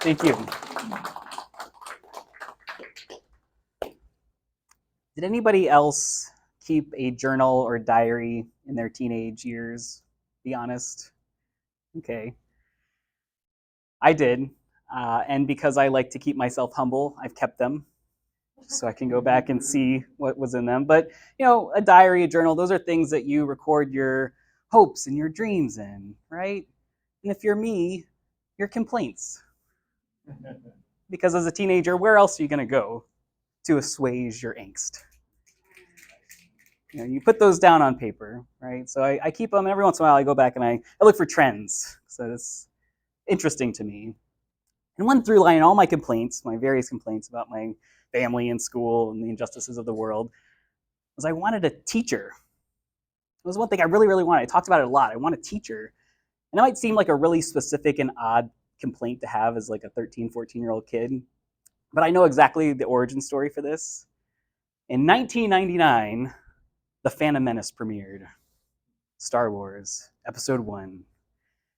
Thank you. Did anybody else keep a journal or diary in their teenage years? Be honest. Okay. I did. And because I like to keep myself humble, I've kept them so I can go back and see what was in them. But, a diary, a journal, those are things that you record your hopes and your dreams in, right? And if you're me, your complaints. Because as a teenager, where else are you going to go to assuage your angst? You put those down on paper, right? So I keep them. Every once in a while, I go back and I look for trends. So it's interesting to me. And one through line in all my complaints, my various complaints about my family and school and the injustices of the world, was I wanted a teacher. It was one thing I really, really wanted. I talked about it a lot. I want a teacher. And it might seem like a really specific and odd complaint to have as like a 13, 14-year-old kid. But I know exactly the origin story for this. In 1999, The Phantom Menace premiered. Star Wars, Episode 1.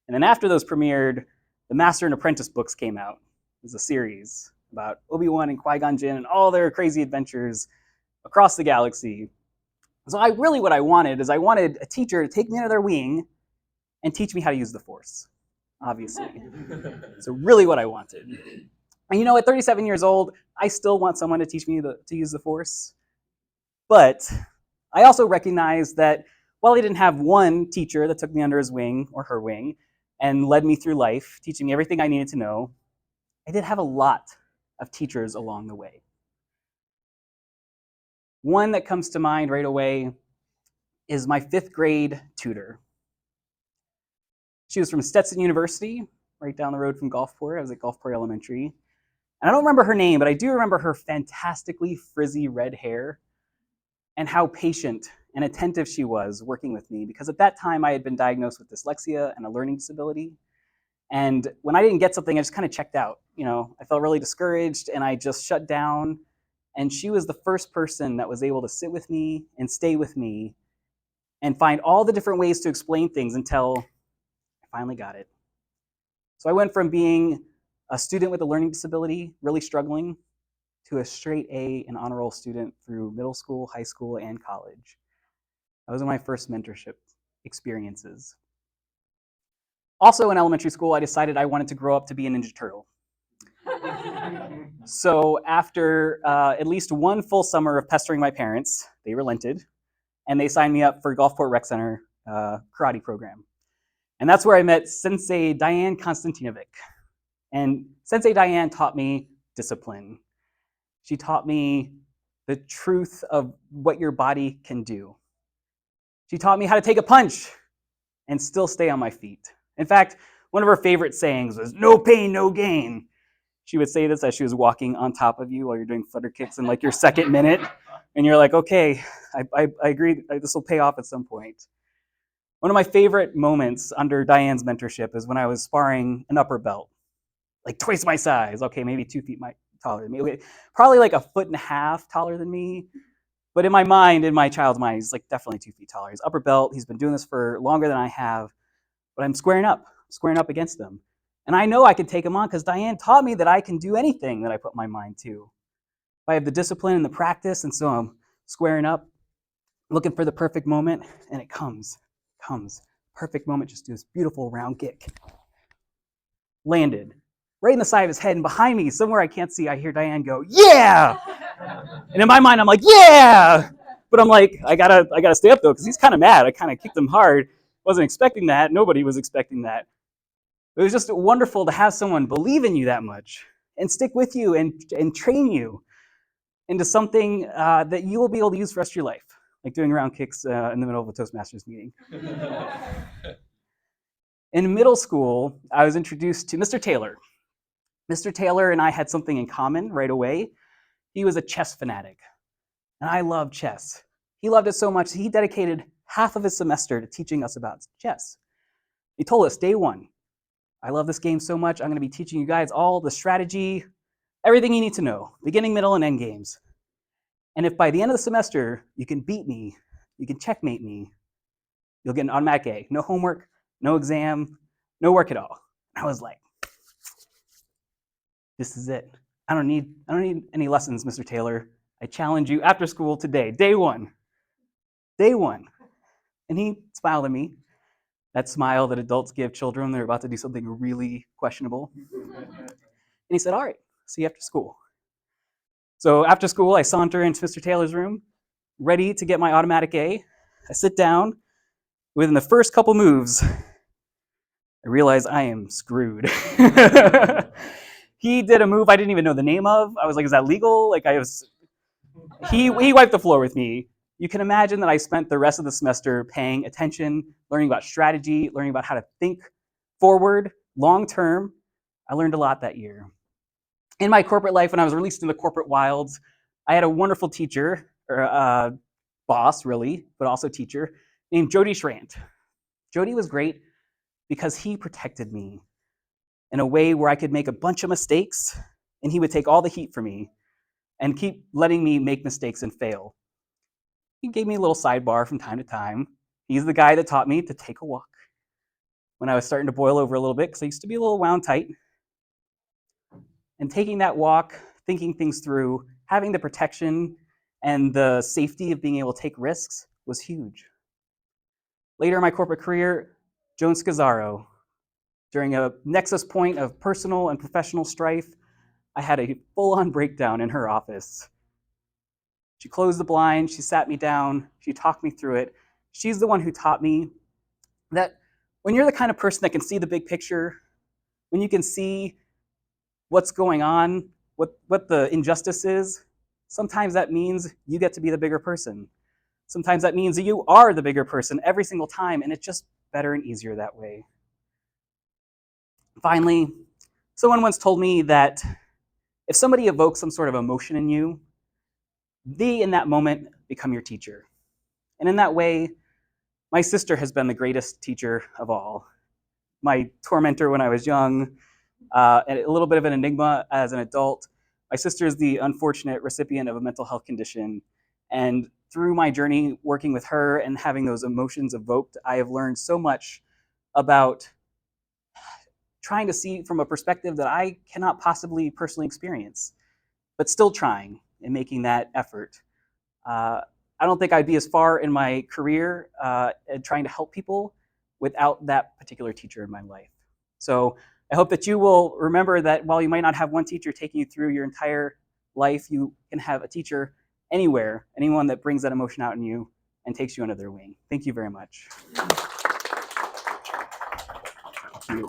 And then after those premiered, the Master and Apprentice books came out. It was a series about Obi-Wan and Qui-Gon Jinn and all their crazy adventures across the galaxy. So what I wanted is I wanted a teacher to take me under their wing and teach me how to use the Force, obviously. So really what I wanted. And at 37 years old, I still want someone to teach me to use the Force. But I also recognize that while I didn't have one teacher that took me under his wing or her wing and led me through life, teaching me everything I needed to know, I did have a lot of teachers along the way. One that comes to mind right away is my 5th grade tutor. She was from Stetson University, right down the road from Gulfport. I was at Gulfport Elementary. And I don't remember her name, but I do remember her fantastically frizzy red hair and how patient and attentive she was working with me, because at that time I had been diagnosed with dyslexia and a learning disability. And when I didn't get something, I just kind of checked out. I felt really discouraged and I just shut down. And she was the first person that was able to sit with me and stay with me and find all the different ways to explain things until I finally got it. So I went from being a student with a learning disability, really struggling, to a straight A and honor roll student through middle school, high school, and college. That was one of my first mentorship experiences. Also in elementary school, I decided I wanted to grow up to be a Ninja Turtle. So after at least one full summer of pestering my parents, they relented, and they signed me up for Gulfport Rec Center karate program. And that's where I met Sensei Diane Konstantinovic. And Sensei Diane taught me discipline. She taught me the truth of what your body can do. She taught me how to take a punch and still stay on my feet. In fact, one of her favorite sayings was, "No pain, no gain." She would say this as she was walking on top of you while you're doing flutter kicks in like your second minute. And you're like, okay, I agree, this will pay off at some point. One of my favorite moments under Diane's mentorship is when I was sparring an upper belt, like twice my size. Okay, maybe 2 feet taller than me. Okay, probably like 1.5 feet taller than me. But in my mind, in my child's mind, he's like definitely 2 feet taller. He's upper belt. He's been doing this for longer than I have. But I'm squaring up against him. And I know I can take him on because Diane taught me that I can do anything that I put my mind to. I have the discipline and the practice, and so I'm squaring up, looking for the perfect moment, and it comes. Perfect moment, just do this beautiful round kick. Landed. Right in the side of his head, and behind me, somewhere I can't see, I hear Diane go, "Yeah!" And in my mind, I'm like, "Yeah!" But I'm like, I gotta stay up though, because he's kind of mad. I kind of kicked him hard. Wasn't expecting that. Nobody was expecting that. It was just wonderful to have someone believe in you that much and stick with you and train you into something that you will be able to use for the rest of your life, like doing round kicks in the middle of a Toastmasters meeting. In middle school, I was introduced to Mr. Taylor. Mr. Taylor and I had something in common right away. He was a chess fanatic, and I love chess. He loved it so much that he dedicated half of his semester to teaching us about chess. He told us, day one, "I love this game so much, I'm going to be teaching you guys all the strategy, everything you need to know, beginning, middle, and end games. And if by the end of the semester you can beat me, you can checkmate me, you'll get an automatic A. No homework, no exam, no work at all." I was like, This is it. I don't need any lessons, Mr. Taylor. I challenge you after school today, day one. Day one. And he smiled at me, that smile that adults give children when they're about to do something really questionable. And he said, all right, see you after school. So after school, I saunter into Mr. Taylor's room, ready to get my automatic A. I sit down. Within the first couple moves, I realize I am screwed. He did a move I didn't even know the name of. I was like, is that legal? He wiped the floor with me. You can imagine that I spent the rest of the semester paying attention, learning about strategy, learning about how to think forward, long term. I learned a lot that year. In my corporate life, when I was released in the corporate wilds, I had a wonderful teacher, or boss really, but also teacher, named Jody Schrant. Jody was great because he protected me in a way where I could make a bunch of mistakes and he would take all the heat for me and keep letting me make mistakes and fail. He gave me a little sidebar from time to time. He's the guy that taught me to take a walk when I was starting to boil over a little bit, because I used to be a little wound tight. And taking that walk, thinking things through, having the protection and the safety of being able to take risks was huge. Later in my corporate career, Joan Scazzaro, during a nexus point of personal and professional strife, I had a full-on breakdown in her office. She closed the blind, she sat me down, she talked me through it. She's the one who taught me that when you're the kind of person that can see the big picture, when you can see what's going on, what the injustice is, sometimes that means you get to be the bigger person. Sometimes that means that you are the bigger person every single time, and it's just better and easier that way. Finally, someone once told me that if somebody evokes some sort of emotion in you, they, in that moment, become your teacher. And in that way, my sister has been the greatest teacher of all. My tormentor when I was young, and a little bit of an enigma as an adult. My sister is the unfortunate recipient of a mental health condition. And through my journey working with her and having those emotions evoked, I have learned so much about trying to see from a perspective that I cannot possibly personally experience, but still trying and making that effort. I don't think I'd be as far in my career and trying to help people without that particular teacher in my life. So I hope that you will remember that while you might not have one teacher taking you through your entire life, you can have a teacher anywhere, anyone that brings that emotion out in you and takes you under their wing. Thank you very much. Thank you.